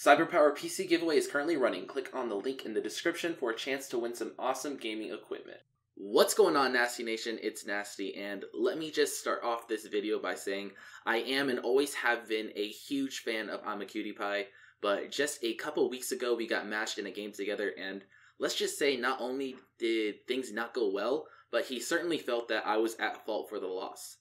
Cyberpower PC giveaway is currently running. Click on the link in the description for a chance to win some awesome gaming equipment. What's going on, Nasty Nation? It's Nasty, and let me just start off this video by saying I am and always have been a huge fan of Imaqtpie, but just a couple weeks ago we got matched in a game together, and let's just say not only did things not go well, but he certainly felt that I was at fault for the loss.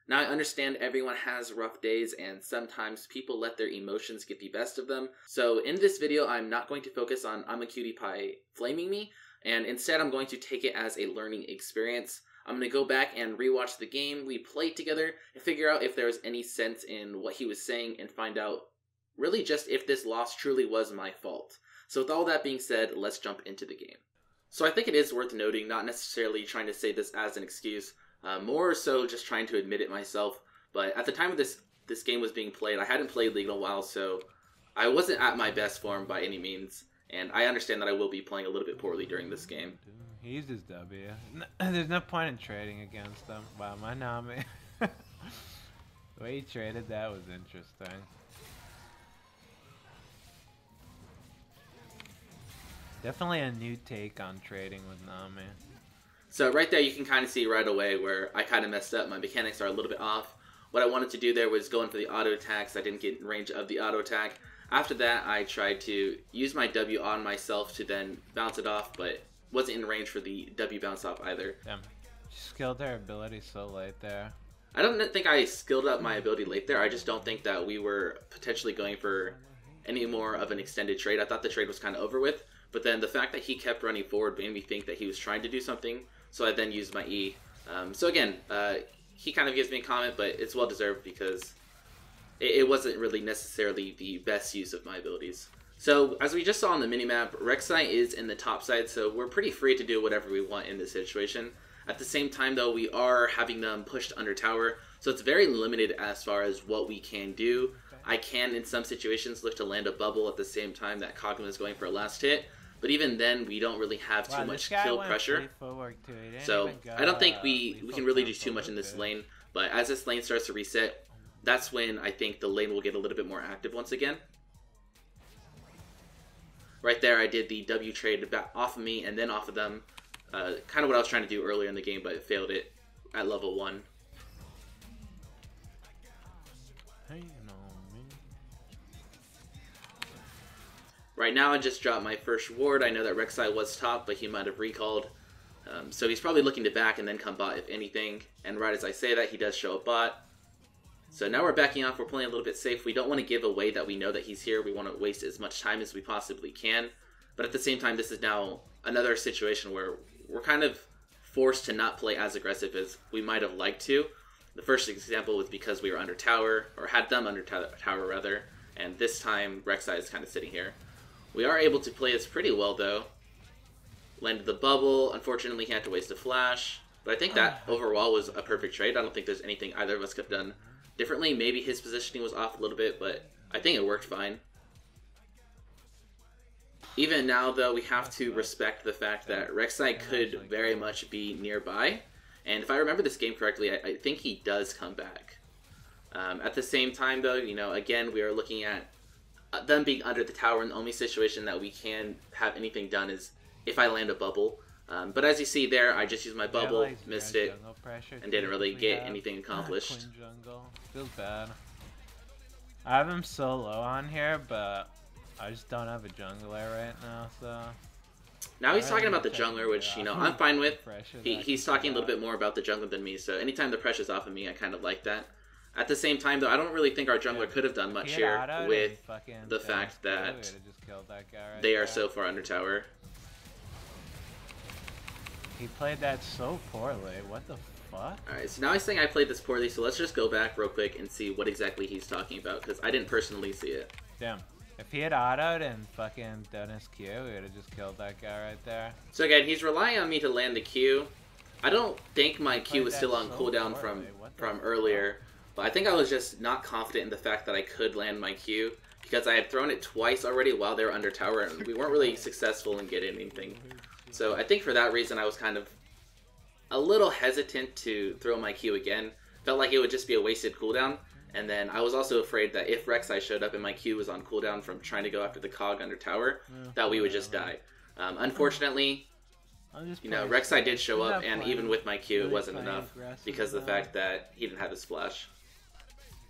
Now, I understand everyone has rough days, and sometimes people let their emotions get the best of them. So in this video, I'm not going to focus on Imaqtpie flaming me, and instead I'm going to take it as a learning experience. I'm going to go back and rewatch the game we played together and figure out if there was any sense in what he was saying and find out really just if this loss truly was my fault. So with all that being said, let's jump into the game. So I think it is worth noting, not necessarily trying to say this as an excuse, more so just trying to admit it myself, but at the time of this game was being played, I hadn't played League in a while, so I wasn't at my best form by any means, and I understand that I will be playing a little bit poorly during this game. He uses W. There's no point in trading against him. Wow, my Nami. The way he traded that was interesting. Definitely a new take on trading with Nami. So right there you can kind of see right away where I kind of messed up. My mechanics are a little bit off. What I wanted to do there was go in for the auto attacks. I didn't get in range of the auto attack. After that I tried to use my W on myself to then bounce it off, but wasn't in range for the W bounce off either. Damn. She skilled her ability so late there. I don't think I skilled up my ability late there. I just don't think that we were potentially going for any more of an extended trade. I thought the trade was kind of over with, but then the fact that he kept running forward made me think that he was trying to do something. So I then used my E. So again, he kind of gives me a comment, but it's well deserved because it wasn't really necessarily the best use of my abilities. So as we just saw on the minimap, Rek'Sai is in the top side, so we're pretty free to do whatever we want in this situation. At the same time though, we are having them pushed under tower, so it's very limited as far as what we can do. I can in some situations look to land a bubble at the same time that Kog'Maw is going for a last hit. But even then, we don't really have too much kill pressure. So I don't think we can really do too much in this lane. But as this lane starts to reset, that's when I think the lane will get a little bit more active once again. Right there, I did the W trade back off of me and then off of them. Kind of what I was trying to do earlier in the game, but failed it at level 1. Right now I just dropped my first ward. I know that Rek'Sai was top, but he might have recalled. So he's probably looking to back and then come bot if anything. And right as I say that, he does show up bot. So now we're backing off. We're playing a little bit safe. We don't want to give away that we know that he's here. We want to waste as much time as we possibly can. But at the same time, this is now another situation where we're kind of forced to not play as aggressive as we might have liked to. The first example was because we were under tower, or had them under tower rather. And this time, Rek'Sai is kind of sitting here. We are able to play this pretty well, though. Landed the bubble. Unfortunately, he had to waste a flash. But I think that overall was a perfect trade. I don't think there's anything either of us could have done differently. Maybe his positioning was off a little bit, but I think it worked fine. Even now, though, we have to respect the fact that Rek'Sai could very much be nearby. And if I remember this game correctly, I think he does come back. At the same time, though, you know, again, we are looking at them being under the tower, and the only situation that we can have anything done is if I land a bubble. But as you see there, I just used my bubble, missed it, and didn't really get anything accomplished. Feels bad. I have him so low on here, but I just don't have a jungler right now, so... Now he's talking about the jungler, which, you know, I'm fine with. He's talking a little bit more about the jungler than me, so anytime the pressure's off of me, I kind of like that. At the same time, though, I don't really think our jungler could have done much here with the fact that they are so far under tower. He played that so poorly. What the fuck? Alright, so now he's saying I played this poorly, so let's just go back real quick and see what exactly he's talking about, because I didn't personally see it. Damn. If he had autoed and fucking done his Q, we would have just killed that guy right there. So again, he's relying on me to land the Q. I don't think my Q was still on cooldown from earlier. But I think I was just not confident in the fact that I could land my Q, because I had thrown it twice already while they were under tower, and we weren't really successful in getting anything. So I think for that reason I was kind of a little hesitant to throw my Q again. Felt like it would just be a wasted cooldown, And then I was also afraid that if Rek'Sai showed up and my Q was on cooldown from trying to go after the Cog under tower, that we would just die. Unfortunately, Rek'Sai did show up, and even with my Q, it wasn't enough because of the fact that he didn't have his flash.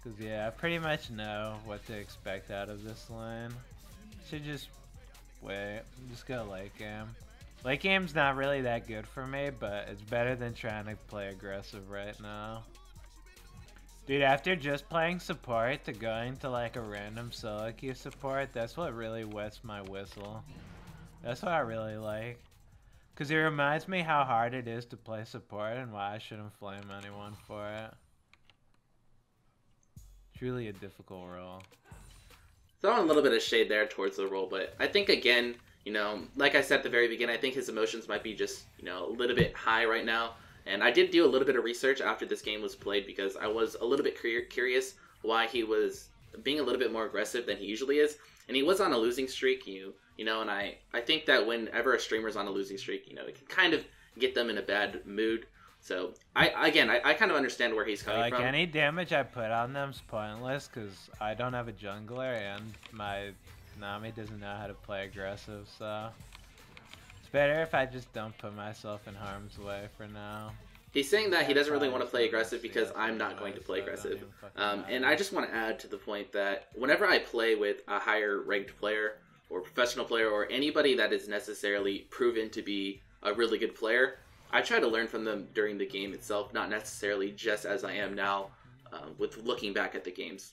Because, yeah, I pretty much know what to expect out of this lane. Should just wait. Just go late game. Late game's not really that good for me, but it's better than trying to play aggressive right now. Dude, after just playing support to going to like a random solo queue support, that's what really wets my whistle. That's what I really like. Because it reminds me how hard it is to play support and why I shouldn't flame anyone for it. Truly a difficult role. Throwing a little bit of shade there towards the role, but I think again, like I said at the very beginning, I think his emotions might be just, a little bit high right now. And I did do a little bit of research after this game was played because I was a little bit curious why he was being a little bit more aggressive than he usually is. And he was on a losing streak, and I think that whenever a streamer's on a losing streak, it can kind of get them in a bad mood. So, I kind of understand where he's coming from. Like, any damage I put on them's pointless because I don't have a jungler and my Nami doesn't know how to play aggressive, so it's better if I just don't put myself in harm's way for now. He's saying that he doesn't really want to play aggressive because I'm not going to play aggressive. And I just want to add to the point that whenever I play with a higher ranked player or professional player or anybody that is necessarily proven to be a really good player, I try to learn from them during the game itself, not necessarily just as I am now with looking back at the games.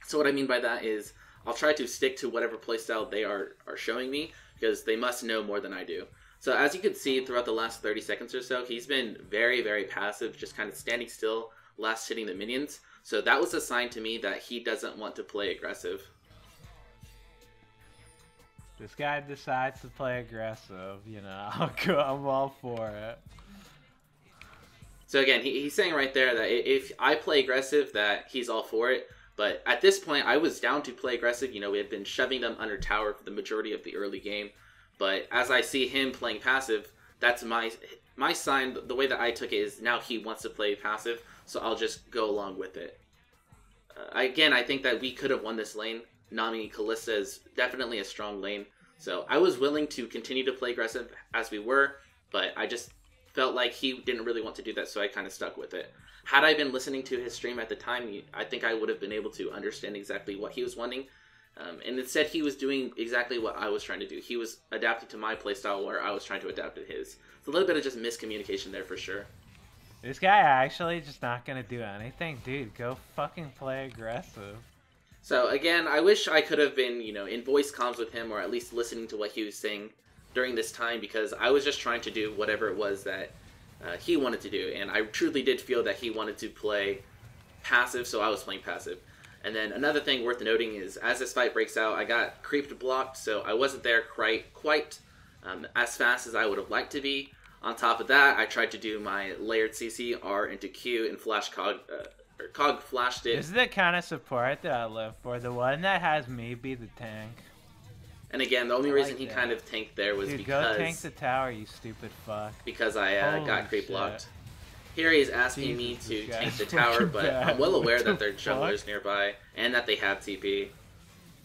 So what I mean by that is I'll try to stick to whatever playstyle they are showing me because they must know more than I do. So as you can see throughout the last 30 seconds or so, he's been very, very passive, just kind of standing still, last hitting the minions. So that was a sign to me that he doesn't want to play aggressive. This guy decides to play aggressive, I'm all for it. So again, he's saying right there that if I play aggressive, that he's all for it. But at this point, I was down to play aggressive. We had been shoving them under tower for the majority of the early game. But as I see him playing passive, that's my sign. The way that I took it is now he wants to play passive, so I'll just go along with it. Again, I think that we could have won this lane. Nami Kalista is definitely a strong lane. So I was willing to continue to play aggressive as we were, but I just felt like he didn't really want to do that, so I kind of stuck with it. Had I been listening to his stream at the time, I think I would have been able to understand exactly what he was wanting. And instead, he was doing exactly what I was trying to do. He was adapting to my playstyle where I was trying to adapt to his. It's a little bit of just miscommunication there for sure. This guy actually just not going to do anything? Dude, go fucking play aggressive. So again, I wish I could have been, in voice comms with him or at least listening to what he was saying during this time because I was just trying to do whatever it was that he wanted to do. And I truly did feel that he wanted to play passive, so I was playing passive. And then another thing worth noting is as this fight breaks out, I got creeped blocked, so I wasn't there quite as fast as I would have liked to be. On top of that, I tried to do my layered CC, R into Q, and flash Cog flashed it. This is the kind of support that I live for, the one that has me be the tank. And again, the only reason he kind of tanked there was because... go tank the tower, you stupid fuck. Because I got creep blocked. Here he is asking me to tank the tower, but I'm well aware that there are junglers nearby, and that they have TP.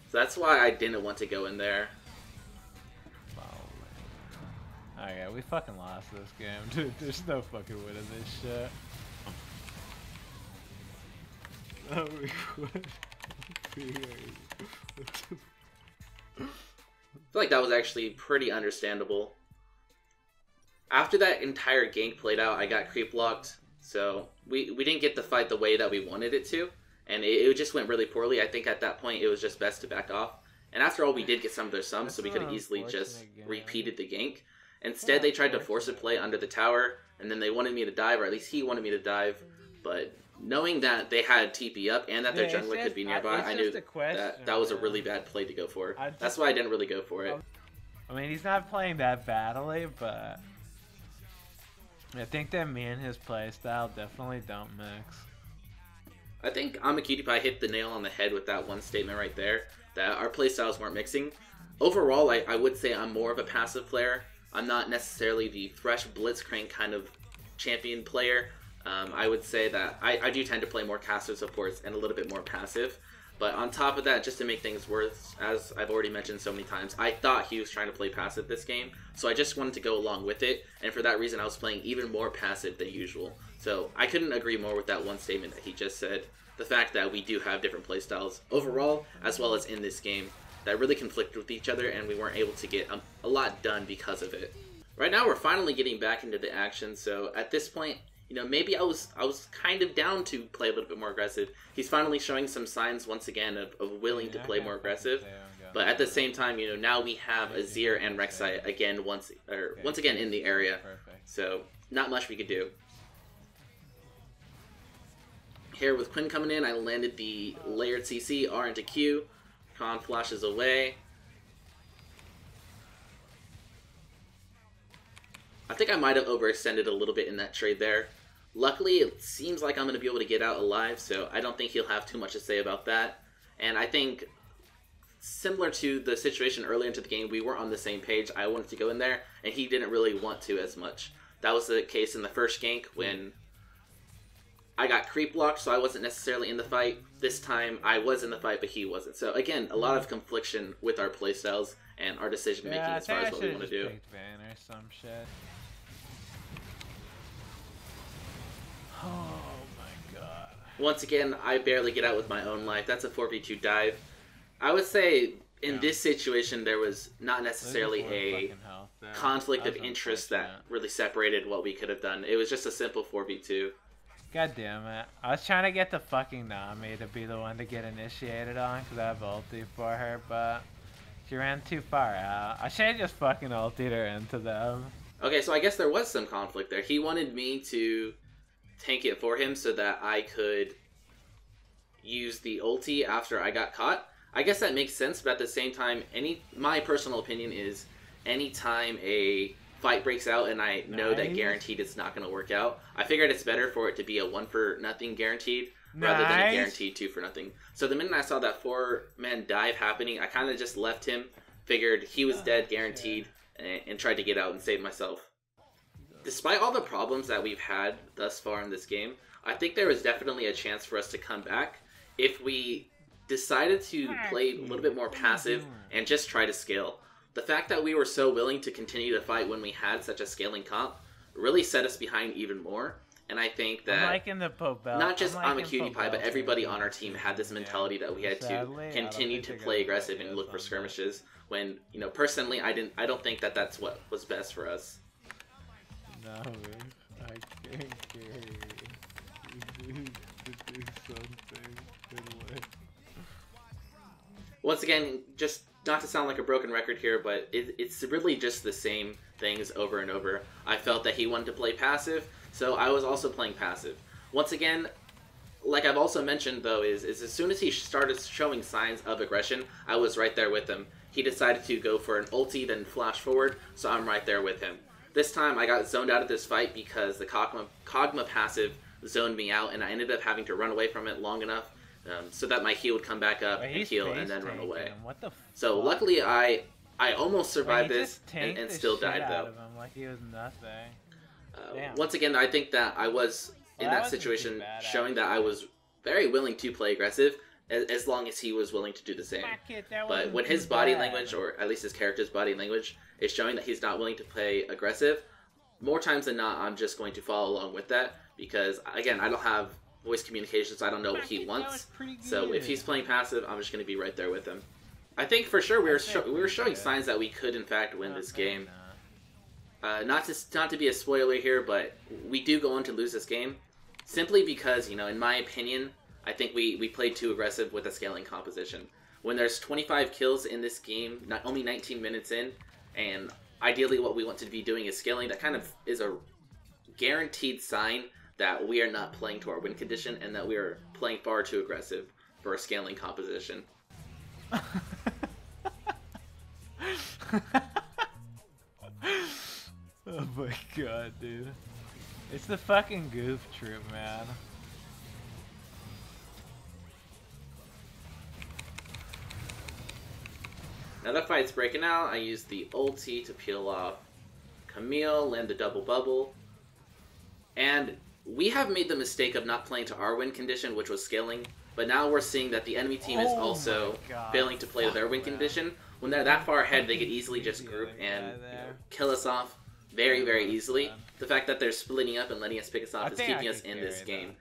So that's why I didn't want to go in there. Oh yeah, we fucking lost this game, dude. There's no fucking winning this shit. Oh, I feel like that was actually pretty understandable. After that entire gank played out, I got creep blocked, so we didn't get the fight the way that we wanted it to, and it just went really poorly. I think at that point it was just best to back off. And after all, we did get some of their sums, so we could have easily just repeated the gank. Instead, they tried to force a play under the tower, and then they wanted me to dive, or at least he wanted me to dive. But knowing that they had TP up and that their jungler could be nearby, I knew that was a really bad play to go for. That's why I didn't really go for it. I mean, he's not playing that badly, but I think that me and his playstyle definitely don't mix. I think Imaqtpie hit the nail on the head with that one statement right there, that our playstyles weren't mixing. Overall, I would say I'm more of a passive player. I'm not necessarily the Thresh Blitzcrank kind of champion player. I would say that I do tend to play more caster supports and a little bit more passive. But on top of that, just to make things worse, as I've already mentioned so many times, I thought he was trying to play passive this game, so I just wanted to go along with it, and for that reason I was playing even more passive than usual. So I couldn't agree more with that one statement that he just said. The fact that we do have different playstyles overall, as well as in this game, that really conflict with each other, and we weren't able to get a lot done because of it. Right now we're finally getting back into the action, so at this point, you know, maybe I was kind of down to play a little bit more aggressive. He's finally showing some signs once again of willing to play more aggressive. But at the same time, you know, now we have Azir and Rek'Sai again once again in the area. So not much we could do. Here with Quinn coming in, I landed the layered CC, R into Q. Khan flashes away. I think I might have overextended a little bit in that trade there. Luckily, it seems like I'm going to be able to get out alive, so I don't think he'll have too much to say about that. And I think, similar to the situation earlier into the game, we weren't on the same page. I wanted to go in there, and he didn't really want to as much. That was the case in the first gank when I got creep locked, so I wasn't necessarily in the fight. This time, I was in the fight, but he wasn't. So again, a lot of confliction with our playstyles and our decision making as far as what we want to do. Or some shit. Oh my god. Once again, I barely get out with my own life. That's a 4v2 dive. I would say in this situation, there was not necessarily a conflict of interest that really separated what we could have done. It was just a simple 4v2. God damn it. I was trying to get the fucking Nami to be the one to get initiated on because I have ulti for her, but she ran too far out. I should have just fucking ultied her into them. Okay, so I guess there was some conflict there. He wanted me to tank it for him so that I could use the ulti after I got caught. I guess that makes sense, but at the same time, my personal opinion is anytime a fight breaks out and I know that guaranteed it's not going to work out, I figured it's better for it to be a 1-for-nothing guaranteed rather than a guaranteed 2-for-nothing. So the minute I saw that 4-man dive happening, I kind of just left him, figured he was dead guaranteed, and tried to get out and save myself. Despite all the problems that we've had thus far in this game, I think there is definitely a chance for us to come back if we decided to play a little bit more passive and just try to scale. The fact that we were so willing to continue to fight when we had such a scaling comp really set us behind even more. And I think that not just Imaqtpie, but everybody on our team had this mentality that we had to continue to play aggressive and look for skirmishes. When, you know, personally, I don't think that that's what was best for us. No, I can't carry. You need to do something. Once again, just not to sound like a broken record here, but it's really just the same things over and over. I felt that he wanted to play passive, so I was also playing passive. Once again, like I've also mentioned though, is as soon as he started showing signs of aggression, I was right there with him. He decided to go for an ulti, then flash forward, so I'm right there with him. This time I got zoned out of this fight because the Kog'Maw passive zoned me out, and I ended up having to run away from it long enough so that my heal would come back up and heal and then run away. So luckily I almost survived this and still died though. Like he was nothing. Once again, I think that I was in that situation showing that I was very willing to play aggressive as long as he was willing to do the same. But when his body language, or at least his character's body language, is showing that he's not willing to play aggressive, more times than not I'm just going to follow along with that because, again, I don't have voice communication, so I don't know what he wants. So if he's playing passive, I'm just going to be right there with him. I think for sure we were showing signs that we could in fact win this game. Not to be a spoiler here, but we do go on to lose this game simply because, you know, in my opinion, I think we played too aggressive with a scaling composition. When there's 25 kills in this game, not only 19 minutes in, and ideally what we want to be doing is scaling, that kind of is a guaranteed sign that we are not playing to our win condition and that we are playing far too aggressive for a scaling composition. Oh my god, dude. It's the fucking goof troop, man. Now that fight's breaking out, I use the ulti to peel off Camille, land the double bubble. And we have made the mistake of not playing to our win condition, which was scaling, but now we're seeing that the enemy team is also failing to play to their win condition. When they're that far ahead, they could easily just group and kill us off very, very easily. The fact that they're splitting up and letting us pick us off is keeping us in this game.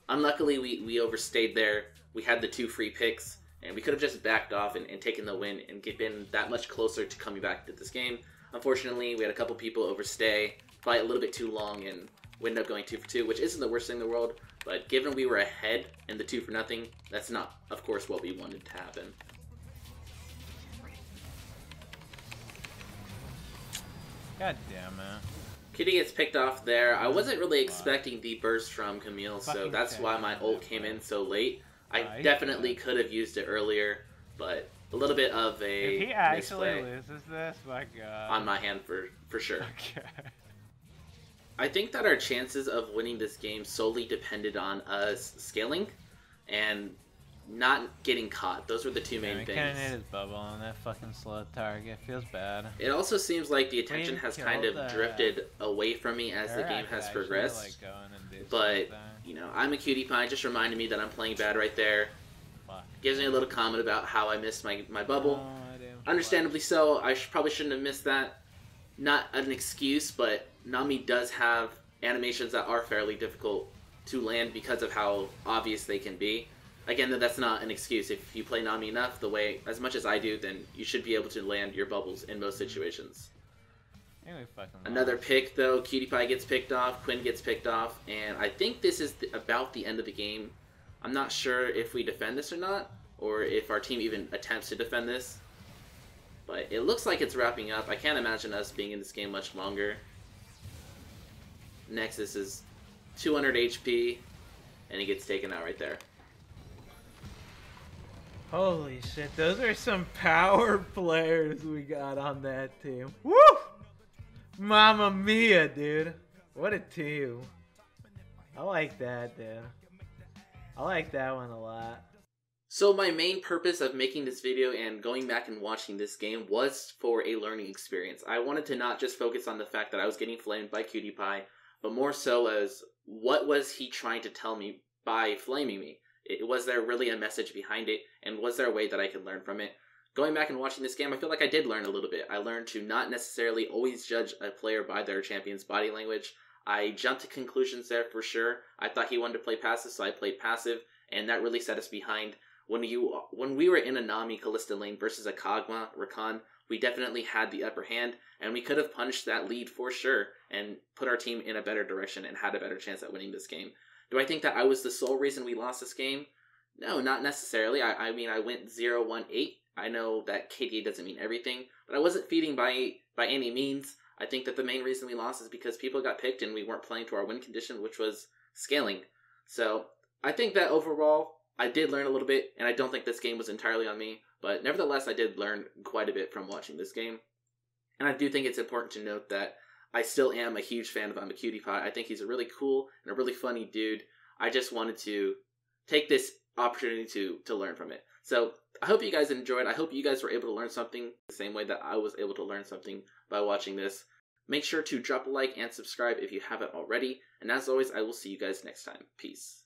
Unluckily, we overstayed there. We had the 2 free picks, and we could have just backed off and taken the win and been that much closer to coming back to this game. Unfortunately, we had a couple people overstay, fight a little bit too long, and we ended up going 2 for 2, which isn't the worst thing in the world, but given we were ahead in the 2 for nothing, that's not, of course, what we wanted to happen. God damn it. Kitty gets picked off there. I wasn't really expecting the burst from Camille, so that's why my ult came in so late. I definitely could have used it earlier, but a little bit of a if he actually loses this, my god. On my hand for sure. Okay. I think that our chances of winning this game solely depended on us scaling and not getting caught. Those were the 2 main things. He kinda need his bubble on that fucking slow target. Feels bad. It also seems like the attention has kind of drifted away from me as the game has progressed. But, you know, I'm a cutie pie. Just reminded me that I'm playing bad right there. Gives me a little comment about how I missed my bubble. Understandably so. I probably shouldn't have missed that. Not an excuse, but Nami does have animations that are fairly difficult to land because of how obvious they can be. Again, that's not an excuse. If you play Nami enough, as much as I do, then you should be able to land your bubbles in most situations. Another pick, though. Cutie Pie gets picked off, Quinn gets picked off, and I think this is about the end of the game. I'm not sure if we defend this or not, or if our team even attempts to defend this. But it looks like it's wrapping up. I can't imagine us being in this game much longer. Nexus is 200 HP, and he gets taken out right there. Holy shit, those are some power players we got on that team. Woo! Mamma mia, dude. What a team. I like that, dude. I like that one a lot. So my main purpose of making this video and going back and watching this game was for a learning experience. I wanted to not just focus on the fact that I was getting flamed by Cutie Pie, but more so as what was he trying to tell me by flaming me? Was there really a message behind it, and was there a way that I could learn from it? Going back and watching this game, I feel like I did learn a little bit. I learned to not necessarily always judge a player by their champion's body language. I jumped to conclusions there for sure. I thought he wanted to play passive, so I played passive, and that really set us behind. When we were in a Nami Callista lane versus a Kog'Maw Rakan, we definitely had the upper hand, and we could have punched that lead for sure and put our team in a better direction and had a better chance at winning this game. Do I think that I was the sole reason we lost this game? No, not necessarily. I mean, I went 0-1-8. I know that KDA doesn't mean everything, but I wasn't feeding by any means. I think that the main reason we lost is because people got picked and we weren't playing to our win condition, which was scaling. So I think that overall, I did learn a little bit, and I don't think this game was entirely on me, but nevertheless, I did learn quite a bit from watching this game. And I do think it's important to note that I still am a huge fan of Imaqtpie. I think he's a really cool and a really funny dude. I just wanted to take this opportunity to learn from it. So I hope you guys enjoyed. I hope you guys were able to learn something the same way that I was able to learn something by watching this. Make sure to drop a like and subscribe if you haven't already. And as always, I will see you guys next time. Peace.